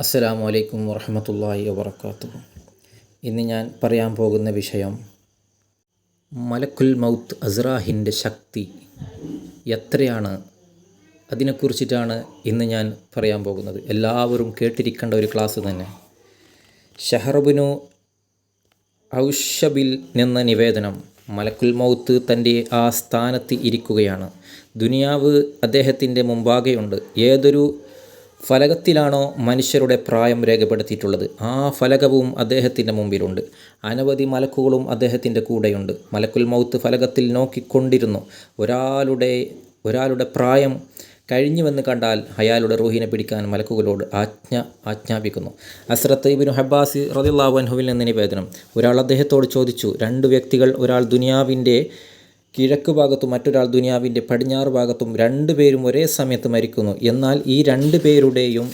അസ്സലാമു അലൈക്കും വറഹ്മത്തുള്ളാഹി വബറകാതുഹു. ഇന്ന് ഞാൻ പറയാൻ പോകുന്ന വിഷയം മലക്കുൽ മൗത്ത് അസ്റാഹിൻ്റെ ശക്തി എത്രയാണ്, അതിനെക്കുറിച്ചിട്ടാണ് ഇന്ന് ഞാൻ പറയാൻ പോകുന്നത്. എല്ലാവരും കേട്ടിരിക്കേണ്ട ഒരു ക്ലാസ് തന്നെ. ഷഹ്റബിനു ഔഷബിൽ നിന്ന നിവേദനം, മലക്കുൽ മൗത്ത് തൻ്റെ ആ സ്ഥാനത്ത് ഇരിക്കുകയാണ്. ദുനിയാവ് അദ്ദേഹത്തിൻ്റെ മുമ്പാകെയുണ്ട്. ഏതൊരു ഫലകത്തിലാണോ മനുഷ്യരുടെ പ്രായം രേഖപ്പെടുത്തിയിട്ടുള്ളത്, ആ ഫലകവും അദ്ദേഹത്തിൻ്റെ മുമ്പിലുണ്ട്. അനവധി മലക്കുകളും അദ്ദേഹത്തിൻ്റെ കൂടെയുണ്ട്. മലക്കുൽ മൗത്ത് ഫലകത്തിൽ നോക്കിക്കൊണ്ടിരുന്നു. ഒരാളുടെ പ്രായം കഴിഞ്ഞുവെന്ന് കണ്ടാൽ അയാളുടെ റൂഹിനെ പിടിക്കാൻ മലക്കുകളോട് ആജ്ഞാപിക്കുന്നു. ഹസ്രത്ത് ഇബ്നു അബ്ബാസ് റളിയല്ലാഹു അൻഹുവിൽ നിന്ന് നിവേദനം, ഒരാൾ അദ്ദേഹത്തോട് ചോദിച്ചു, രണ്ട് വ്യക്തികൾ, ഒരാൾ ദുനിയാവിൻ്റെ കിഴക്ക് ഭാഗത്തും മറ്റൊരാൾ ദുനിയാവിൻ്റെ പടിഞ്ഞാറ് ഭാഗത്തും, രണ്ടുപേരും ഒരേ സമയത്ത് മരിക്കുന്നു. എന്നാൽ ഈ രണ്ടു പേരുടെയും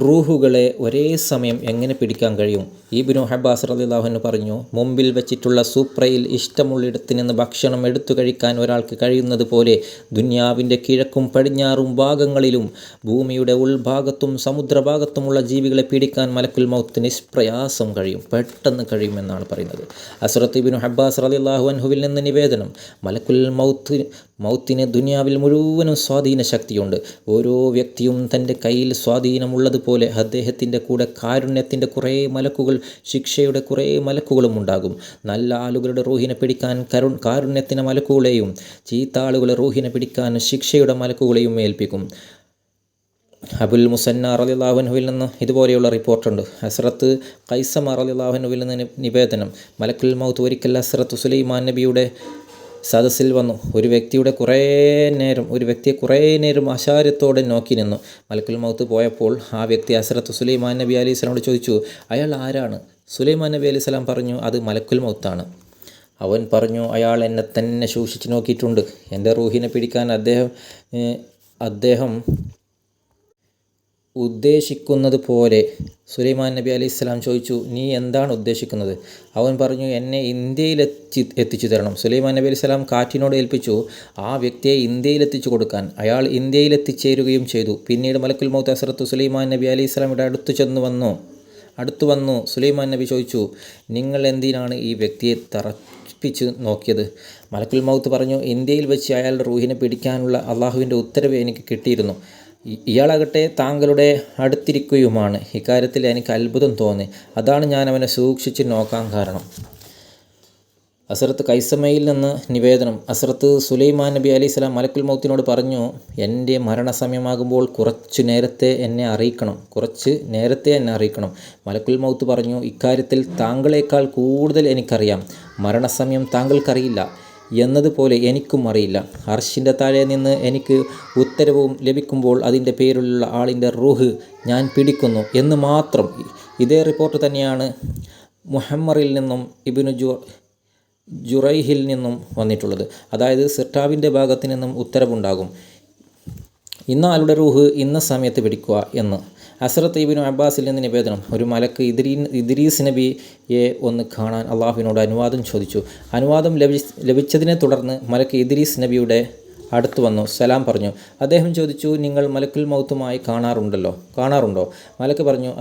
റൂഹുകളെ ഒരേ സമയം എങ്ങനെ പിടിക്കാൻ കഴിയും? ഇബ്നു അബ്ബാസ് റളിയല്ലാഹു അൻഹു പറഞ്ഞു, മുമ്പിൽ വെച്ചിട്ടുള്ള സൂപ്രയിൽ ഇഷ്ടമുള്ളിടത്ത് നിന്ന് ഭക്ഷണം എടുത്തു കഴിക്കാൻ ഒരാൾക്ക് കഴിയുന്നത് പോലെ ദുനിയാവിൻ്റെ കിഴക്കും പടിഞ്ഞാറും ഭാഗങ്ങളിലും ഭൂമിയുടെ ഉൾഭാഗത്തും സമുദ്രഭാഗത്തുമുള്ള ജീവികളെ പിടിക്കാൻ മലക്കുൽ മൗത്ത് നിഷ്പ്രയാസം കഴിയും, പെട്ടെന്ന് കഴിയുമെന്നാണ് പറയുന്നത്. ഹസ്രത്ത് ഇബ്നു അബ്ബാസ് റളിയല്ലാഹു അൻഹുവിൽ നിന്ന് നിവേദനം, മലക്കുൽ മൗത്തിന് ദുനിയാവിൽ മുഴുവനും സ്വാധീന ശക്തിയുണ്ട്. ഓരോ വ്യക്തിയും തൻ്റെ കയ്യിൽ സ്വാധീനമുള്ളതുപോലെ അദ്ദേഹത്തിൻ്റെ കൂടെ കാരുണ്യത്തിൻ്റെ കുറേ മലക്കുകൾ, ശിക്ഷയുടെ കുറേ മലക്കുകളും ഉണ്ടാകും. നല്ല ആളുകളുടെ റൂഹിനെ പിടിക്കാൻ കാരുണ്യത്തിൻ്റെ മലക്കുകളെയും ചീത്ത ആളുകളുടെ റൂഹിനെ പിടിക്കാൻ ശിക്ഷയുടെ മലക്കുകളെയും ഏൽപ്പിക്കും. അബുൽ മുസന്ന റളിയല്ലാഹു അൻഹുവിൽ നിന്ന് ഇതുപോലെയുള്ള റിപ്പോർട്ടുണ്ട്. ഹസ്രത്ത് ഖൈസമ റളിയല്ലാഹു അൻഹുവിൽ നിന്ന് നിവേദനം, മലക്കുൽ മൗത്ത് ഒരിക്കൽ ഹസ്രത്ത് സുലൈമാൻ നബിയുടെ സദസ്സിൽ വന്നു. ഒരു വ്യക്തിയെ കുറേ നേരം ആശാര്യത്തോടെ നോക്കി നിന്നു. മലക്കുൽ മൗത്ത് പോയപ്പോൾ ആ വ്യക്തി ഹസ്രത്ത് സുലൈമാൻ നബി അലൈഹി സ്വലാമോട് ചോദിച്ചു, അയാൾ ആരാണ്? സുലൈമാൻ നബി അലൈഹി സ്വലാം പറഞ്ഞു, അത് മലക്കുൽ മൗത്താണ്. അവൻ പറഞ്ഞു, അയാൾ എന്നെ തന്നെ സൂക്ഷിച്ച് നോക്കിയിട്ടുണ്ട്. എൻ്റെ റൂഹിനെ പിടിക്കാൻ അദ്ദേഹം ഉദ്ദേശിക്കുന്നത് പോലെ. സുലൈമാൻ നബി അലൈഹി സ്വലാം ചോദിച്ചു, നീ എന്താണ് ഉദ്ദേശിക്കുന്നത്? അവൻ പറഞ്ഞു, എന്നെ ഇന്ത്യയിൽ എത്തിച്ചു തരണം. സുലൈമാൻ നബി അലൈഹി സ്വലാം കാറ്റിനോട് ഏൽപ്പിച്ചു ആ വ്യക്തിയെ ഇന്ത്യയിൽ എത്തിച്ചു കൊടുക്കാൻ. അയാൾ ഇന്ത്യയിൽ എത്തിച്ചേരുകയും ചെയ്തു. പിന്നീട് മലക്കുൽ മൗത്ത് ഹസ്രത്ത് സുലൈമാൻ നബി അലൈഹി സ്വലാമിയുടെ അടുത്തു വന്നു. സുലൈമാൻ നബി ചോദിച്ചു, നിങ്ങൾ എന്തിനാണ് ഈ വ്യക്തിയെ തറപ്പിച്ച് നോക്കിയത്? മലക്കുൽ മൗത്ത് പറഞ്ഞു, ഇന്ത്യയിൽ വെച്ച് അയാളുടെ റൂഹിനെ പിടിക്കാനുള്ള അള്ളാഹുവിൻ്റെ ഉത്തരവ് എനിക്ക് കിട്ടിയിരുന്നു. ഇയാളാകട്ടെ താങ്കളുടെ അടുത്തിരിക്കുകയുമാണ്. ഇക്കാര്യത്തിൽ എനിക്ക് അത്ഭുതം തോന്നി. അതാണ് ഞാൻ അവനെ സൂക്ഷിച്ച് നോക്കാൻ കാരണം. ഹസ്രത്ത് ഖൈസമയിൽ നിന്ന് നിവേദനം, ഹസ്രത്ത് സുലൈമാൻ നബി അലൈഹി സ്വലാം മലക്കുൽ മൗത്തിനോട് പറഞ്ഞു, എൻ്റെ മരണസമയമാകുമ്പോൾ കുറച്ച് നേരത്തെ എന്നെ അറിയിക്കണം. മലക്കുൽ മൗത്ത് പറഞ്ഞു, ഇക്കാര്യത്തിൽ താങ്കളേക്കാൾ കൂടുതൽ എനിക്കറിയാം. മരണസമയം താങ്കൾക്കറിയില്ല എന്നതുപോലെ എനിക്കും അറിയില്ല. അർശിൻ്റെ താഴെ നിന്ന് എനിക്ക് ഉത്തരവും ലഭിക്കുമ്പോൾ അതിൻ്റെ പേരിലുള്ള ആളിൻ്റെ റൂഹ് ഞാൻ പിടിക്കുന്നു എന്ന് മാത്രം. ഇതേ റിപ്പോർട്ട് തന്നെയാണ് മുഹമ്മറിൽ നിന്നും ഇബ്നു ജുറൈഹിൽ നിന്നും വന്നിട്ടുള്ളത്. അതായത് സിർട്ടാവിൻ്റെ ഭാഗത്തു നിന്നും ഉത്തരവുണ്ടാകും, ഇന്ന ആളുടെ റൂഹ് ഇന്ന സമയത്ത് പിടിക്കുക എന്ന്. ഹസ്രത്ത് ഇബ്നു അബ്ബാസിൽ നിന്ന് നിവേദനം, ഒരു മലക്ക് ഇദ്രീസ് നബിയെ ഒന്ന് കാണാൻ അള്ളാഹുവിനോട് അനുവാദം ചോദിച്ചു. അനുവാദം ലഭിച്ചതിനെ തുടർന്ന് മലക്ക് ഇദ്രീസ് നബിയുടെ അടുത്ത് വന്നു, സലാം പറഞ്ഞു. അദ്ദേഹം ചോദിച്ചു, നിങ്ങൾ മലക്കുൽ മൗത്തുമായി കാണാറുണ്ടോ? മലക്ക് പറഞ്ഞു,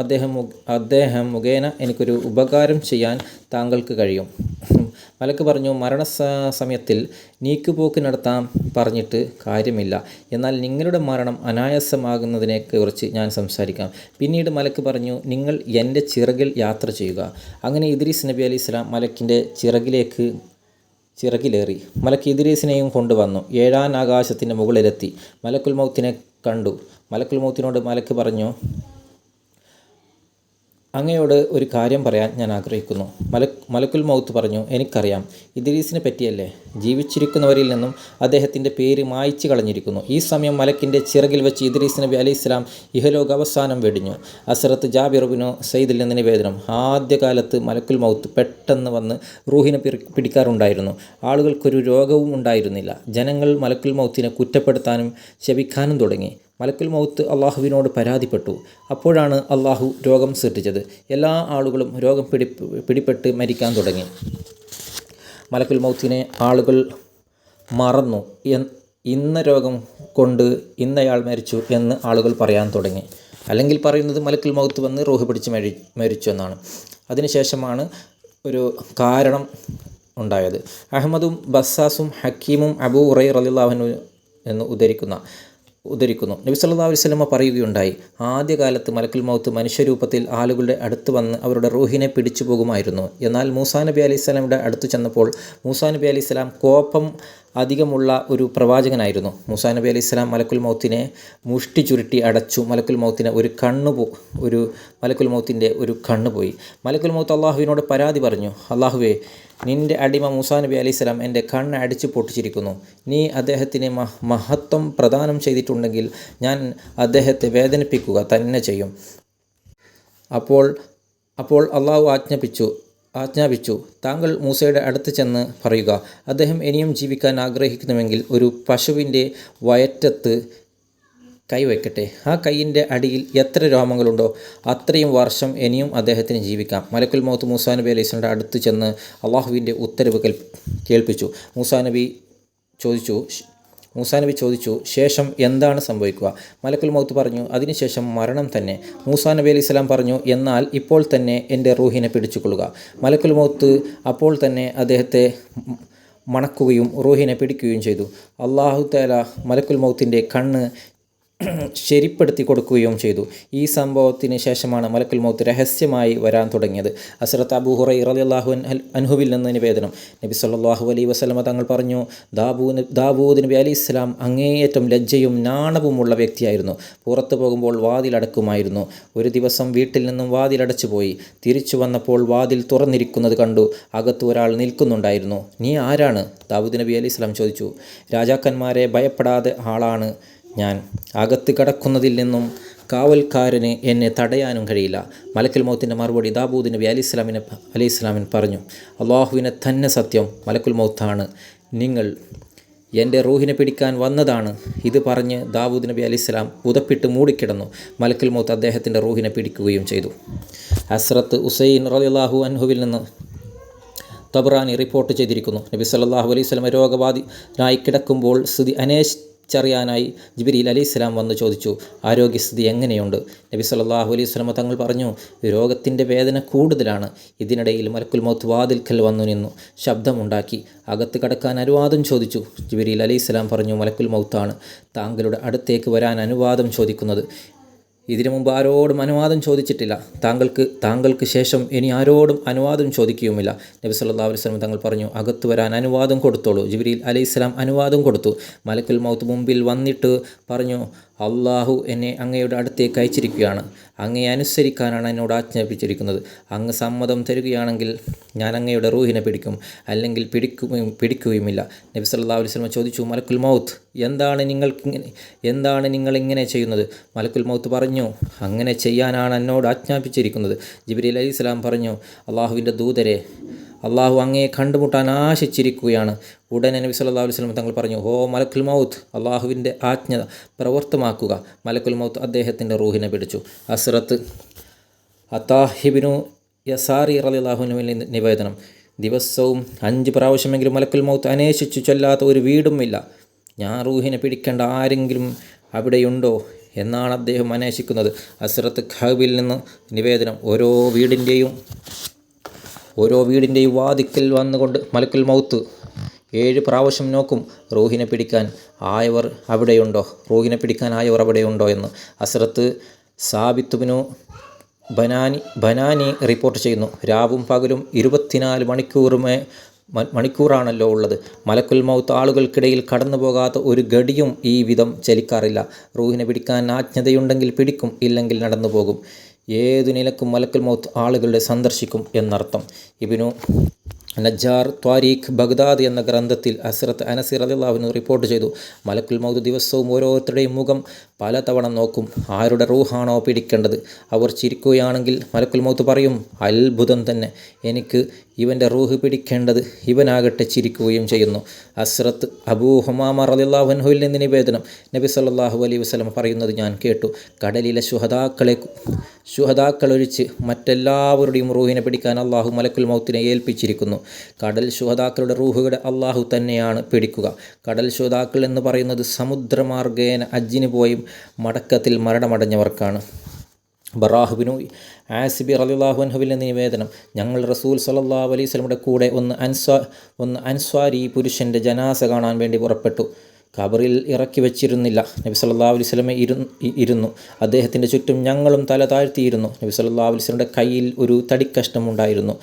അദ്ദേഹം മുഖേന എനിക്കൊരു ഉപകാരം ചെയ്യാൻ താങ്കൾക്ക് കഴിയും. മലക്ക് പറഞ്ഞു, മരണസമയത്തിൽ നീക്കുപോക്ക് നടത്താൻ പറഞ്ഞിട്ട് കാര്യമില്ല. എന്നാൽ നിങ്ങളുടെ മരണം അനായാസമാകുന്നതിനെക്കുറിച്ച് ഞാൻ സംസാരിക്കാം. പിന്നീട് മലക്ക് പറഞ്ഞു, നിങ്ങൾ എൻ്റെ ചിറകിൽ യാത്ര ചെയ്യുക. അങ്ങനെ ഇദ്രീസ് നബി അലൈഹി സ്വലാം മലക്കിൻ്റെ ചിറകിലേറി. മലക്ക് ഇദ്രീസിനെയും കൊണ്ടുവന്നു. 7-ാം ആകാശത്തിൻ്റെ മുകളിലെത്തി മലക്കുൽ മൗത്തിനെ കണ്ടു. മലക്കുൽ മൗത്തിനോട് മലക്ക് പറഞ്ഞു, അങ്ങയോട് ഒരു കാര്യം പറയാൻ ഞാൻ ആഗ്രഹിക്കുന്നു. മലക്കുൽ മൗത്ത് പറഞ്ഞു, എനിക്കറിയാം. ഇദ്രീസിനെ പറ്റിയല്ലേ? ജീവിച്ചിരിക്കുന്നവരിൽ നിന്നും അദ്ദേഹത്തിൻ്റെ പേര് മായ്ച്ചു കളഞ്ഞിരിക്കുന്നു. ഈ സമയം മലക്കിൻ്റെ ചിറകിൽ വെച്ച് ഇദ്രീസ് നബി അലൈഹി സ്വലാം ഇഹലോക അവസാനം വെടിഞ്ഞു. ഹസ്രത്ത് ജാബിർ ഇബ്നു സയ്യിദിൽ നിന്ന് നിവേദനം, ആദ്യകാലത്ത് മലക്കുൽ മൗത്ത് പെട്ടെന്ന് വന്ന് റൂഹിനെ പിടിക്കാറുണ്ടായിരുന്നു. ആളുകൾക്കൊരു രോഗവും ഉണ്ടായിരുന്നില്ല. ജനങ്ങൾ മലക്കുൽ മൗത്തിനെ കുറ്റപ്പെടുത്താനും ശപിക്കാനും തുടങ്ങി. മലക്കുൽ മൗത്ത് അള്ളാഹുവിനോട് പരാതിപ്പെട്ടു. അപ്പോഴാണ് അള്ളാഹു രോഗം സൃഷ്ടിച്ചത്. എല്ലാ ആളുകളും രോഗം പിടിപെട്ട് മരിക്കാൻ തുടങ്ങി. മലക്കുൽ മൗത്തിനെ ആളുകൾ മറന്നു. ഇന്ന രോഗം കൊണ്ട് ഇന്നയാൾ മരിച്ചു എന്ന് ആളുകൾ പറയാൻ തുടങ്ങി. അല്ലെങ്കിൽ പറയുന്നത് മലക്കുൽ മൗത്ത് വന്ന് റൂഹ് പിടിച്ച് മരിച്ചു എന്നാണ്. അതിനുശേഷമാണ് ഒരു കാരണം ഉണ്ടായത്. അഹ്മദും ബസ്സാസും ഹക്കീമും അബൂ ഹുറൈറ റളിയല്ലാഹു അൻഹു എന്ന് ഉദ്ധരിക്കുന്നു. നബി സല്ലല്ലാഹു അലൈഹി വസല്ലമ പറയുകയുണ്ടായി, ആദ്യകാലത്ത് മലക്കുൽ മൗത്ത് മനുഷ്യരൂപത്തിൽ ആളുകളുടെ അടുത്ത് വന്ന് അവരുടെ റൂഹിനെ പിടിച്ചു പോകുമായിരുന്നു. എന്നാൽ മൂസാ നബി അലൈഹി സ്വലാമിയുടെ അടുത്ത് ചെന്നപ്പോൾ മൂസാ നബി അലൈഹി സ്വലാം കോപം അധികമുള്ള ഒരു പ്രവാചകനായിരുന്നു. മൂസാ നബി അലൈഹി സ്വലാം മലക്കുൽ മൗത്തിനെ മുഷ്ടി ചുരുട്ടി അടച്ചു. മലക്കുൽ മൗത്തിൻ്റെ ഒരു കണ്ണ് പോയി. മലക്കുൽ മൗത്ത് അള്ളാഹുവിനോട് പരാതി പറഞ്ഞു, അള്ളാഹുവേ, നിൻ്റെ അടിമ മൂസാ നബി അലൈഹി സ്വലാം എൻ്റെ കണ്ണ് അടിച്ചു പൊട്ടിച്ചിരിക്കുന്നു. നീ അദ്ദേഹത്തിന് മഹത്വം പ്രദാനം ചെയ്തിട്ടുണ്ടെങ്കിൽ ഞാൻ അദ്ദേഹത്തെ വേദനിപ്പിക്കുക തന്നെ ചെയ്യും. അപ്പോൾ അള്ളാഹു ആജ്ഞാപിച്ചു, താങ്കൾ മൂസയുടെ അടുത്ത് ചെന്ന് പറയുക, അദ്ദേഹം ഇനിയും ജീവിക്കാൻ ആഗ്രഹിക്കുന്നുവെങ്കിൽ ഒരു പശുവിൻ്റെ വയറ്റത്ത് കൈവയ്ക്കട്ടെ. ആ കൈയിൻ്റെ അടിയിൽ എത്ര രോമങ്ങളുണ്ടോ അത്രയും വർഷം ഇനിയും അദ്ദേഹത്തിന് ജീവിക്കാം. മലക്കുൽ മൗത്ത് മൂസാ നബി അലൈഹി സ്വലാമിൻ്റെ അടുത്ത് ചെന്ന് അള്ളാഹുവിൻ്റെ ഉത്തരവ് കേൾപ്പിച്ചു. മൂസാ നബി ചോദിച്ചു, ശേഷം എന്താണ് സംഭവിക്കുക? മലക്കുൽ മൗത്ത് പറഞ്ഞു, അതിനുശേഷം മരണം തന്നെ. മൂസാ നബി അലൈഹി സ്വലാം പറഞ്ഞു, എന്നാൽ ഇപ്പോൾ തന്നെ എൻ്റെ റൂഹിനെ പിടിച്ചുകൊള്ളുക. മലക്കുൽ മൗത്ത് അപ്പോൾ തന്നെ അദ്ദേഹത്തെ മണക്കുകയും റൂഹിനെ പിടിക്കുകയും ചെയ്തു. അല്ലാഹു തആല മലക്കുൽ മൗത്തിൻ്റെ കണ്ണ് ശരിപ്പെടുത്തി കൊടുക്കുകയും ചെയ്തു. ഈ സംഭവത്തിന് ശേഷമാണ് മലക്കുൽ മൗത്ത് രഹസ്യമായി വരാൻ തുടങ്ങിയത്. ഹസ്രത്ത് അബൂ ഹുറൈറ റളിയല്ലാഹു അൻഹുവിൽ നിന്ന് നിവേദനം, നബി സല്ലല്ലാഹു അലൈഹി വസല്ലമ തങ്ങൾ പറഞ്ഞു, ദാവൂദ് നബി അലൈഹി സ്വലാം അങ്ങേയറ്റം ലജ്ജയും നാണവുമുള്ള വ്യക്തിയായിരുന്നു. പുറത്തു പോകുമ്പോൾ വാതിലടക്കുമായിരുന്നു. ഒരു ദിവസം വീട്ടിൽ നിന്നും വാതിലടച്ചു പോയി. തിരിച്ചു വന്നപ്പോൾ വാതിൽ തുറന്നിരിക്കുന്നത് കണ്ടു. അകത്ത് ഒരാൾ നിൽക്കുന്നുണ്ടായിരുന്നു. നീ ആരാണ്? ദാവൂദ് നബി അലൈഹി സ്വലാം ചോദിച്ചു. രാജാക്കന്മാരെ ഭയപ്പെടാതെ ആളാണ് ഞാൻ. അകത്ത് കടക്കുന്നതിൽ നിന്നും കാവൽക്കാരന് എന്നെ തടയാനും കഴിയില്ല. മലക്കുൽ മൗത്തിൻ്റെ മറുപടി ദാവൂദ് നബി അലൈഹി സ്വലാമിന് പറഞ്ഞു, അള്ളാഹുവിനെ തന്നെ സത്യം, മലക്കുൽ മൗത്താണ്. നിങ്ങൾ എൻ്റെ റൂഹിനെ പിടിക്കാൻ വന്നതാണ്. ഇത് പറഞ്ഞ് ദാവൂദ് നബി അലൈഹി സ്വലാം ഉതപ്പിട്ട് മൂടിക്കിടന്നു. മലക്കുൽ മൗത്ത് അദ്ദേഹത്തിൻ്റെ റൂഹിനെ പിടിക്കുകയും ചെയ്തു. ഹസ്രത്ത് ഉസൈൻ റളിയല്ലാഹു അൻഹുവിൽ നിന്ന് തബ്റാനി റിപ്പോർട്ട് ചെയ്തിരിക്കുന്നു, നബി സല്ലല്ലാഹു അലൈഹി വസല്ലം രോഗബാധിതനായി കിടക്കുമ്പോൾ സ്ഥിതി അറിയാനായി ജിബ്രീൽ അലൈഹിസ്സലാം വന്ന് ചോദിച്ചു, ആരോഗ്യസ്ഥിതി എങ്ങനെയുണ്ട്? നബി സല്ലല്ലാഹു അലൈഹി വസല്ലം തങ്ങൾ പറഞ്ഞു, രോഗത്തിൻ്റെ വേദന കൂടുതലാണ്. ഇതിനിടയിൽ മലക്കുൽ മൗത്ത് വാതിൽക്കൽ വന്നു നിന്നു ശബ്ദമുണ്ടാക്കി. അകത്ത് കടക്കാൻ അനുവാദം ചോദിച്ചു. ജിബ്രീൽ അലൈഹിസ്സലാം പറഞ്ഞു, മലക്കുൽ മൗത്താണ് താങ്കളുടെ അടുത്തേക്ക് വരാൻ അനുവാദം ചോദിക്കുന്നത്. ഇതിനു മുമ്പ് ആരോടും അനുവാദം ചോദിച്ചിട്ടില്ല. താങ്കൾക്ക് ശേഷം ഇനി ആരോടും അനുവാദം ചോദിക്കുകയുമില്ല. നബി സല്ലല്ലാഹു അലൈഹി വസല്ലം തങ്ങൾ പറഞ്ഞു, അകത്ത് വരാൻ അനുവാദം കൊടുത്തോളൂ. ജിബ്രീൽ അലൈഹിസ്സലാം അനുവാദം കൊടുത്തു. മലക്കുൽ മൗത്ത് മുമ്പിൽ വന്നിട്ട് പറഞ്ഞു, അള്ളാഹു എന്നെ അങ്ങയുടെ അടുത്തേക്ക് അയച്ചിരിക്കുകയാണ്. അങ്ങയെ അനുസരിക്കാനാണ് എന്നോട് ആജ്ഞാപിച്ചിരിക്കുന്നത്. അങ്ങ് സമ്മതം തരികയാണെങ്കിൽ ഞാൻ അങ്ങയുടെ റൂഹിനെ പിടിക്കും, അല്ലെങ്കിൽ പിടിക്കുകയുമില്ല. നബി സല്ലല്ലാഹു അലൈഹി വസല്ലം ചോദിച്ചു, മലക്കുൽ മൗത്ത്, എന്താണ് നിങ്ങളിങ്ങനെ ചെയ്യുന്നത്? മലക്കുൽ മൗത്ത് പറഞ്ഞു, അങ്ങനെ ചെയ്യാനാണ് എന്നോട് ആജ്ഞാപിച്ചിരിക്കുന്നത്. ജിബ്രീൽ അലൈഹിസ്സലാം പറഞ്ഞു, അള്ളാഹുവിൻ്റെ ദൂതരെ, അള്ളാഹു അങ്ങയെ കണ്ടുമുട്ടാൻ ആശിച്ചിരിക്കുകയാണ്. ഉടനെ നബി സല്ലല്ലാഹു അലൈഹി വസല്ലം തങ്ങൾ പറഞ്ഞു, ഓ മലക്കുൽ മൗത്ത്, അള്ളാഹുവിൻ്റെ ആജ്ഞ പ്രവർത്തമാക്കുക. മലക്കുൽ മൗത്ത് അദ്ദേഹത്തിൻ്റെ റൂഹിനെ പിടിച്ചു. ഹസ്രത്ത് അത്താഹിബ്നു യസാരി റളിയല്ലാഹു അൻഹുവിൽ നിവേദനം, ദിവസവും 5 പ്രാവശ്യമെങ്കിലും മലക്കുൽ മൗത്ത് അന്വേഷിച്ചു ചൊല്ലാത്ത ഒരു വീടുമില്ല. ഞാൻ റൂഹിനെ പിടിക്കേണ്ട ആരെങ്കിലും അവിടെയുണ്ടോ എന്നാണ് അദ്ദേഹം അന്വേഷിക്കുന്നത്. ഹസ്രത്ത് ഖഅബിൽ നിന്ന് നിവേദനം, ഓരോ വീടിൻ്റെയും വാതിക്കൽ വന്നുകൊണ്ട് മലക്കുൽ മൗത്ത് 7 പ്രാവശ്യം നോക്കും, റൂഹിനെ പിടിക്കാൻ ആയവർ അവിടെയുണ്ടോ എന്ന്. ഹസ്രത്ത് സാബിത്ത് ബിനു ബനാനി റിപ്പോർട്ട് ചെയ്യുന്നു, രാവും പകലും 24 മണിക്കൂറാണല്ലോ ഉള്ളത്. മലക്കുൽ മൗത്ത് ആളുകൾക്കിടയിൽ കടന്നു പോകാത്ത ഒരു ഗടിയും ഈ വിധം ചലിക്കാറില്ല. റൂഹിനെ പിടിക്കാൻ ആജ്ഞതയുണ്ടെങ്കിൽ പിടിക്കും, ഇല്ലെങ്കിൽ നടന്നു പോകും. ഏതു നിലക്കും മലക്കുൽ മൗത്ത് ആളുകളുടെ സന്ദർശിക്കും എന്നർത്ഥം. ഇബ്നു നജ്ജാർ ത്വാരീഖ് ബഗ്ദാദ് എന്ന ഗ്രന്ഥത്തിൽ ഹസ്രത്ത് അനസ് റളിയല്ലാഹു അൻഹു റിപ്പോർട്ട് ചെയ്തു, മലക്കുൽ മൗത്ത് ദിവസവും ഓരോരുത്തരുടെയും മുഖം പലതവണ നോക്കും. ആരുടെ റൂഹാണോ പിടിക്കേണ്ടത് അവർ ചിരിക്കുകയാണെങ്കിൽ മലക്കുൽ മൗത്ത് പറയും, അത്ഭുതം തന്നെ, എനിക്ക് ഇവൻ്റെ റൂഹ് പിടിക്കേണ്ടത്. ഇവനാകട്ടെ ചിരിക്കുകയും ചെയ്യുന്നു. ഹസ്രത്ത് അബൂ ഹുമാമ റളിയല്ലാഹു അൻഹുവിൽ നിന്ന് നിവേദനം, നബി സല്ലല്ലാഹു അലൈഹി വസല്ലം പറയുന്നത് ഞാൻ കേട്ടു, കടലിലെ ശുഹദാക്കളൊഴിച്ച് മറ്റെല്ലാവരുടെയും റൂഹിനെ പിടിക്കാൻ അള്ളാഹു മലക്കുൽ മൗത്തിനെ ഏൽപ്പിച്ചിരിക്കുന്നു. കടൽ ശുഹദാക്കളുടെ റൂഹുകളെ അള്ളാഹു തന്നെയാണ് പിടിക്കുക. കടൽ ശുഹദാക്കൾ എന്ന് പറയുന്നത് സമുദ്രമാർഗേന ഹജ്ജിന് പോയി മടക്കത്തിൽ മരണമടഞ്ഞവർക്കാണ്. ബറാഹുബിനു ആസിബി റളിയല്ലാഹു അൻഹുവിൽ നിന്ന് നിവേദനം, ഞങ്ങൾ റസൂൽ സല്ലല്ലാഹു അലൈഹി വസല്ലമയുടെ കൂടെ ഒന്ന് അൻസ്വാരി പുരുഷൻ്റെ ജനാസ കാണാൻ വേണ്ടി പുറപ്പെട്ടു. ഖബറിൽ ഇറക്കി വെച്ചിരുന്നില്ല. നബി സല്ലല്ലാഹു അലൈഹി വസല്ലമ ഇരുന്നു. അദ്ദേഹത്തിൻ്റെ ചുറ്റും ഞങ്ങളും തല താഴ്ത്തിയിരുന്നു. നബി സല്ലല്ലാഹു അലൈഹി വസല്ലമയുടെ കയ്യിൽ ഒരു തടിക്കഷ്ണം ഉണ്ടായിരുന്നു.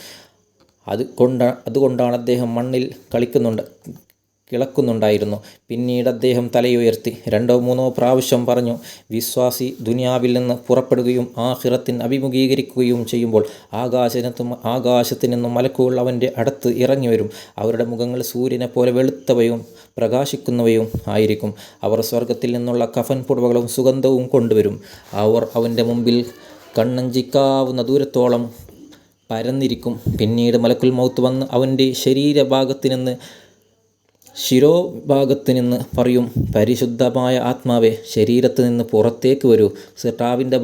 അതുകൊണ്ടാണ് അദ്ദേഹം മണ്ണിൽ കിളക്കുന്നുണ്ടായിരുന്നു. പിന്നീട് അദ്ദേഹം തലയുയർത്തി 2-3 പ്രാവശ്യം പറഞ്ഞു, വിശ്വാസി ദുനിയാവിൽ നിന്ന് പുറപ്പെടുകയും ആഖിറത്തിന് അഭിമുഖീകരിക്കുകയും ചെയ്യുമ്പോൾ ആകാശത്തു നിന്നും മലക്കുകൾ അവൻ്റെ അടുത്ത് ഇറങ്ങി വരും. അവരുടെ മുഖങ്ങൾ സൂര്യനെ പോലെ വെളുത്തവയും പ്രകാശിക്കുന്നവയും ആയിരിക്കും. അവർ സ്വർഗത്തിൽ നിന്നുള്ള കഫൻ പുടവകളും സുഗന്ധവും കൊണ്ടുവരും. അവർ അവൻ്റെ മുമ്പിൽ കണ്ണഞ്ചിക്കാവുന്ന ദൂരത്തോളം പരന്നിരിക്കും. പിന്നീട് മലക്കുൽ മൗത്ത് വന്ന് അവൻ്റെ ശിരോഭാഗത്ത് നിന്ന് പറയും, പരിശുദ്ധമായ ആത്മാവെ, ശരീരത്ത് നിന്ന് പുറത്തേക്ക് വരൂ, സിട്ടാവിൻ്റെ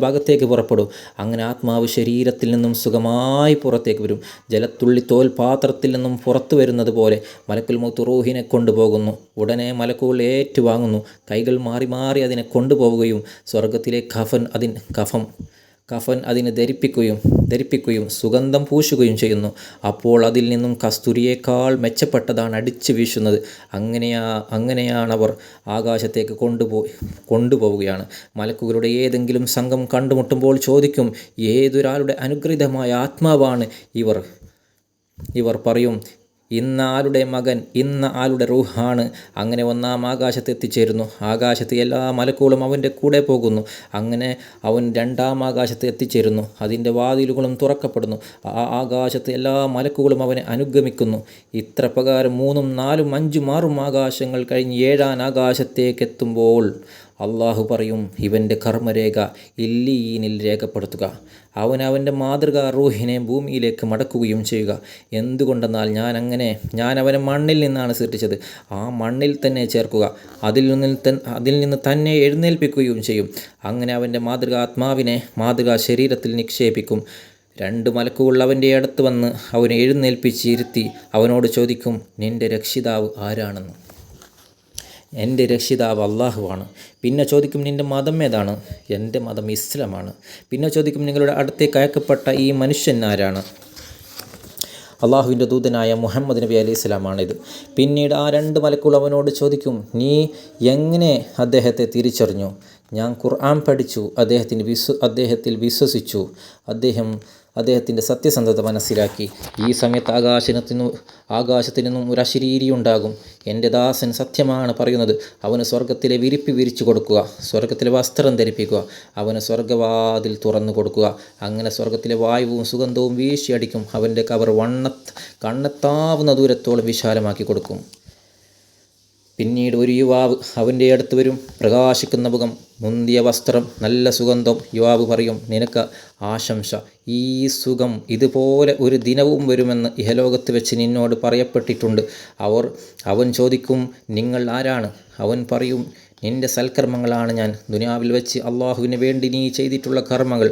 ഭാഗത്തേക്ക് പുറപ്പെടൂ. അങ്ങനെ ആത്മാവ് ശരീരത്തിൽ നിന്നും സുഖമായി പുറത്തേക്ക് വരും. ജലത്തുള്ളി തോൽ പാത്രത്തിൽ നിന്നും പുറത്തു വരുന്നത് പോലെ മലക്കുൽ മൗത്ത് റൂഹിനെ കൊണ്ടുപോകുന്നു. ഉടനെ മലക്കുകൾ ഏറ്റുവാങ്ങുന്നു. കൈകൾ മാറി മാറി അതിനെ കൊണ്ടുപോവുകയും സ്വർഗത്തിലെ കഫൻ അതിന് ധരിപ്പിക്കുകയും സുഗന്ധം പൂശുകയും ചെയ്യുന്നു. അപ്പോൾ അതിൽ നിന്നും കസ്തൂരിയേക്കാൾ മെച്ചപ്പെട്ടതാണ് അടിച്ചു വീശുന്നത്. അങ്ങനെയാണവർ ആകാശത്തേക്ക് കൊണ്ടുപോവുകയാണ്. മലക്കുകളുടെ ഏതെങ്കിലും സംഘം കണ്ടുമുട്ടുമ്പോൾ ചോദിക്കും, ഏതൊരാളുടെ അനുഗ്രഹീതമായ ആത്മാവാണ് ഇവർ പറയും, ഇന്ന ആളുടെ മകൻ, ഇന്ന ആളുടെ റൂഹാണ്. അങ്ങനെ 1-ാം ആകാശത്ത് എത്തിച്ചേരുന്നു. ആകാശത്ത് എല്ലാ മലക്കുകളും അവൻ്റെ കൂടെ പോകുന്നു. അങ്ങനെ അവൻ 2-ാം ആകാശത്ത് എത്തിച്ചേരുന്നു. അതിൻ്റെ വാതിലുകളും തുറക്കപ്പെടുന്നു. ആ ആകാശത്ത് എല്ലാ മലക്കുകളും അവനെ അനുഗമിക്കുന്നു. ഇത്ര പ്രകാരം 3, 4, 5, 6 ആകാശങ്ങൾ കഴിഞ്ഞ് 7-ാം ആകാശത്തേക്കെത്തുമ്പോൾ അള്ളാഹു പറയും, ഇവൻ്റെ കർമ്മരേഖ ഇല്ലീനിൽ രേഖപ്പെടുത്തുക. അവൻ്റെ മാതൃകാ റൂഹിനെ ഭൂമിയിലേക്ക് മടക്കുകയും ചെയ്യുക. എന്തുകൊണ്ടെന്നാൽ ഞാൻ അവനെ മണ്ണിൽ നിന്നാണ് സൃഷ്ടിച്ചത്. ആ മണ്ണിൽ തന്നെ ചേർക്കുക. അതിൽ നിന്ന് തന്നെ എഴുന്നേൽപ്പിക്കുകയും ചെയ്യും. അങ്ങനെ അവൻ്റെ മാതൃകാത്മാവിനെ മാതൃകാ ശരീരത്തിൽ നിക്ഷേപിക്കും. 2 മലക്കുകൾ അവൻ്റെ അടുത്ത് വന്ന് അവനെ എഴുന്നേൽപ്പിച്ചിരുത്തി അവനോട് ചോദിക്കും, നിൻ്റെ രക്ഷിതാവ് ആരാണെന്ന്. എൻ്റെ രക്ഷിതാവ് അള്ളാഹുവാണ്. പിന്നെ ചോദിക്കും, നിൻ്റെ മതം ഏതാണ്? എൻ്റെ മതം ഇസ്ലാമാണ്. പിന്നെ ചോദിക്കും, നിങ്ങളുടെ അടുത്തേക്ക് അയക്കപ്പെട്ട ഈ മനുഷ്യൻ ആരാണ്? അള്ളാഹുവിൻ്റെ ദൂതനായ മുഹമ്മദ് നബി അലൈഹി സ്വലാമാണിത്. പിന്നീട് ആ 2 മലക്കുകൾ അവനോട് ചോദിക്കും, നീ എങ്ങനെ അദ്ദേഹത്തെ തിരിച്ചറിഞ്ഞു? ഞാൻ ഖുർആൻ പഠിച്ചു, അദ്ദേഹത്തിൽ വിശ്വസിച്ചു, അദ്ദേഹത്തിൻ്റെ സത്യസന്ധത മനസ്സിലാക്കി. ഈ സമയത്ത് ആകാശത്തു നിന്നും ഒരു അശരീരി ഉണ്ടാകും. എൻ്റെ ദാസൻ സത്യമാണ് പറയുന്നത്. അവന് സ്വർഗത്തിലെ വിരിപ്പ് വിരിച്ചു കൊടുക്കുക, സ്വർഗത്തിലെ വസ്ത്രം ധരിപ്പിക്കുക, അവന് സ്വർഗവാതിൽ തുറന്നു കൊടുക്കുക. അങ്ങനെ സ്വർഗത്തിലെ വായുവും സുഗന്ധവും വീശിയടിക്കും. അവൻ്റെ കബർ കണ്ണെത്താവുന്ന ദൂരത്തോളം വിശാലമാക്കി കൊടുക്കും. പിന്നീട് ഒരു യുവാവ് അവൻ്റെ അടുത്ത് വരും. പ്രകാശിക്കുന്ന മുഖം, മുന്തിയ വസ്ത്രം, നല്ല സുഗന്ധം. യുവാവ് പറയും, നിനക്ക് ആശംസ. ഈ സുഖം ഇതുപോലെ ഒരു ദിനവും വരുമെന്ന് ഇഹലോകത്ത് വെച്ച് നിന്നോട് പറയപ്പെട്ടിട്ടുണ്ട്. അവൻ ചോദിക്കും, നിങ്ങൾ ആരാണ്? അവൻ പറയും, നിൻ്റെ സൽക്കർമ്മങ്ങളാണ് ഞാൻ. ദുനിയാവിൽ വെച്ച് അള്ളാഹുവിന് വേണ്ടി നീ ചെയ്തിട്ടുള്ള കർമ്മങ്ങൾ.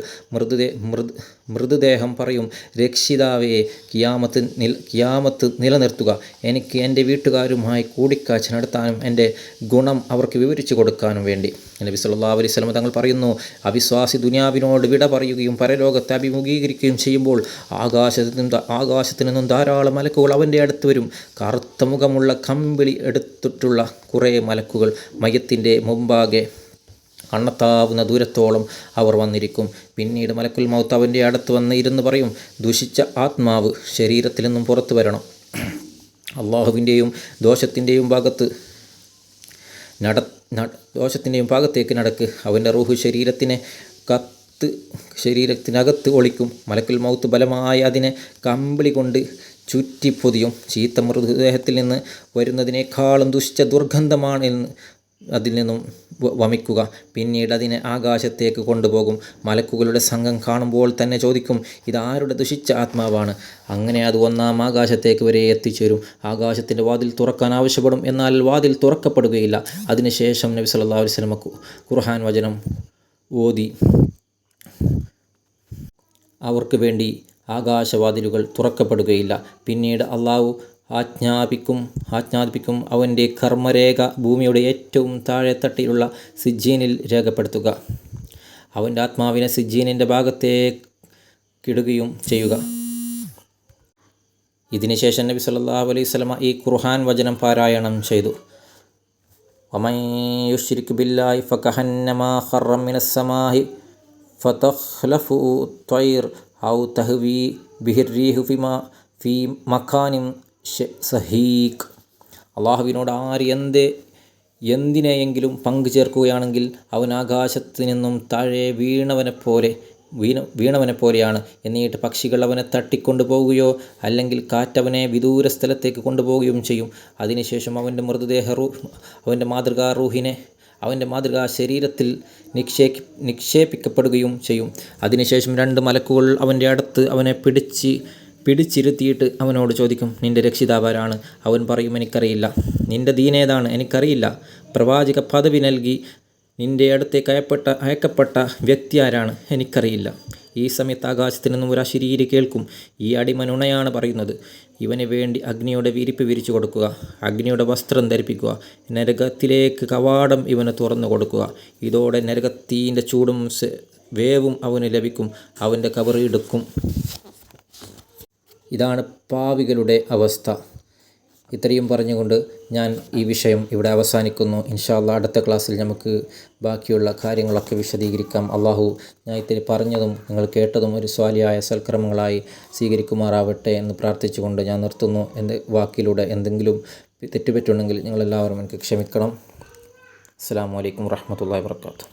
മൃതദേഹം പറയും, രക്ഷിതാവേ, കിയാമത്ത് നിലനിർത്തുക. എനിക്ക് എൻ്റെ വീട്ടുകാരുമായി കൂടിക്കാഴ്ച നടത്താനും എൻ്റെ ഗുണം അവർക്ക് വിവരിച്ചു കൊടുക്കാനും വേണ്ടി. നബി സല്ലല്ലാഹു അലൈഹി വസല്ലം തങ്ങൾ പറയുന്നു, അവിശ്വാസി ദുനിയാവിനോട് വിട പറയുകയും പരലോകത്തെ അഭിമുഖീകരിക്കുകയും ചെയ്യുമ്പോൾ ആകാശത്തു നിന്നും ധാരാളം മലക്കുകൾ അവൻ്റെ അടുത്ത് വരും. കറുത്ത മുഖമുള്ള കമ്പിളി എടുത്തിട്ടുള്ള കുറേ മലക്കുകൾ മയ്യത്തിൻ്റെ മുമ്പാകെ കണ്ണെത്താവുന്ന ദൂരത്തോളം അവർ വന്നിരിക്കും. പിന്നീട് മലക്കുൽ മൗത്ത് അവൻ്റെ അടുത്ത് വന്ന് ഇരുന്ന് പറയും, ദുഷിച്ച ആത്മാവ് ശരീരത്തിൽ നിന്നും പുറത്തു വരണം. അള്ളാഹുവിൻ്റെയും ദോഷത്തിൻ്റെയും ഭാഗത്തേക്ക് നടക്ക്. അവൻ്റെ റൂഹ് ശരീരത്തിനകത്ത് ഒളിക്കും. മലക്കുൽ മൗത്ത് ബലമായി അതിനെ കമ്പിളി കൊണ്ട് ചുറ്റിപ്പൊതിയും. ചീത്ത മൃതദേഹത്തിൽ നിന്ന് വരുന്നതിനേക്കാളും ദുഷിച്ച ദുർഗന്ധമാണ് അതിൽ നിന്നും വമിക്കുക. പിന്നീട് അതിനെ ആകാശത്തേക്ക് കൊണ്ടുപോകും. മലക്കുകളുടെ സംഘം കാണുമ്പോൾ തന്നെ ചോദിക്കും, ഇതാരുടെ ദുഷിച്ച ആത്മാവാണ്? അങ്ങനെ അത് 1-ാം ആകാശത്തേക്ക് വരെ എത്തിച്ചേരും. ആകാശത്തിൻ്റെ വാതിൽ തുറക്കാൻ ആവശ്യപ്പെടും. എന്നാൽ വാതിൽ തുറക്കപ്പെടുകയില്ല. അതിനുശേഷം നബി സല്ലല്ലാഹു അലൈഹി വസല്ലം ഖുർആൻ വചനം ഓതി അവർക്ക് വേണ്ടി ആകാശവാതിലുകൾ തുറക്കപ്പെടുകയില്ല. പിന്നീട് അള്ളാഹു ആജ്ഞാപിക്കും അവൻ്റെ കർമ്മരേഖ ഭൂമിയുടെ ഏറ്റവും താഴെ തട്ടിലുള്ള സിജ്ജീനിൽ രേഖപ്പെടുത്തുക. അവൻ്റെ ആത്മാവിനെ സിജ്ജീനിൻ്റെ ഭാഗത്തേക്കിടുകയും ചെയ്യുക. ഇതിനുശേഷം നബി സല്ലല്ലാഹു അലൈഹി വസല്ലമ ഈ ഖുർആൻ വചനം പാരായണം ചെയ്തു. വമൻ യുശ്രിക് ബില്ലാഹി ഫകഹന്നമാ ഖറ മിനസ് സമാഇ ഫതഖ്ലഫു ത്വയ്ർ ഔ തഹ്വി ബിഹിർ-റീഹു ഫീ മക്കാനിൻ സഹീഖ്. അള്ളാഹുവിനോട് ആര് എന്തിനെയെങ്കിലും പങ്കു ചേർക്കുകയാണെങ്കിൽ അവൻ ആകാശത്തു നിന്നും താഴെ വീണവനെപ്പോലെയാണ്. എന്നിട്ട് പക്ഷികൾ അവനെ തട്ടിക്കൊണ്ടു പോവുകയോ അല്ലെങ്കിൽ കാറ്റവനെ വിദൂര സ്ഥലത്തേക്ക് കൊണ്ടുപോവുകയും ചെയ്യും. അതിനുശേഷം അവൻ്റെ അവൻ്റെ മാതൃകാ ശരീരത്തിൽ നിക്ഷേപിക്കപ്പെടുകയും ചെയ്യും. അതിനുശേഷം 2 മലക്കുകൾ അവൻ്റെ അടുത്ത് അവനെ പിടിച്ചിരുത്തിയിട്ട് അവനോട് ചോദിക്കും, നിൻ്റെ രക്ഷിതാവാരാണ്? അവൻ പറയും, എനിക്കറിയില്ല. നിൻ്റെ ദീനേതാണ്? എനിക്കറിയില്ല. പ്രവാചക പദവി നൽകി നിൻ്റെ അടുത്തേക്ക് അയക്കപ്പെട്ട വ്യക്തി ആരാണ്? എനിക്കറിയില്ല. ഈ സമയത്ത് ആകാശത്തു നിന്നും ഒരു അശരീരി കേൾക്കും, ഈ അടിമ നുണയാണ് പറയുന്നത്. ഇവന് വേണ്ടി അഗ്നിയുടെ വിരിപ്പ് വിരിച്ചു കൊടുക്കുക, അഗ്നിയുടെ വസ്ത്രം ധരിപ്പിക്കുക, നരകത്തിലേക്ക് കവാടം ഇവന് തുറന്നു കൊടുക്കുക. ഇതോടെ നരകത്തീൻ്റെ ചൂടും വേവും അവന് ലഭിക്കും, അവൻ്റെ കബർ എടുക്കും. ഇതാണ് പാപികളുടെ അവസ്ഥ. ഇത്രയും പറഞ്ഞുകൊണ്ട് ഞാൻ ഈ വിഷയം ഇവിടെ അവസാനിക്കുന്നു. ഇൻഷാ അല്ലാഹ് അടുത്ത ക്ലാസ്സിൽ നമുക്ക് ബാക്കിയുള്ള കാര്യങ്ങളൊക്കെ വിശദീകരിക്കാം. അള്ളാഹു ഞാൻ ഇത്തിരി പറഞ്ഞതും നിങ്ങൾ കേട്ടതും ഒരു സ്വാലിയായ സൽക്കർമ്മങ്ങളായി സ്വീകരിക്കുമാറാവട്ടെ എന്ന് പ്രാർത്ഥിച്ചുകൊണ്ട് ഞാൻ നിർത്തുന്നു. എൻ്റെ വാക്കിലൂടെ എന്തെങ്കിലും തെറ്റുപറ്റുണ്ടെങ്കിൽ നിങ്ങളെല്ലാവരും എനിക്ക് ക്ഷമിക്കണം. അസ്സലാമു അലൈക്കും വറഹ്മത്തുള്ളാഹി വബറകാതുഹു.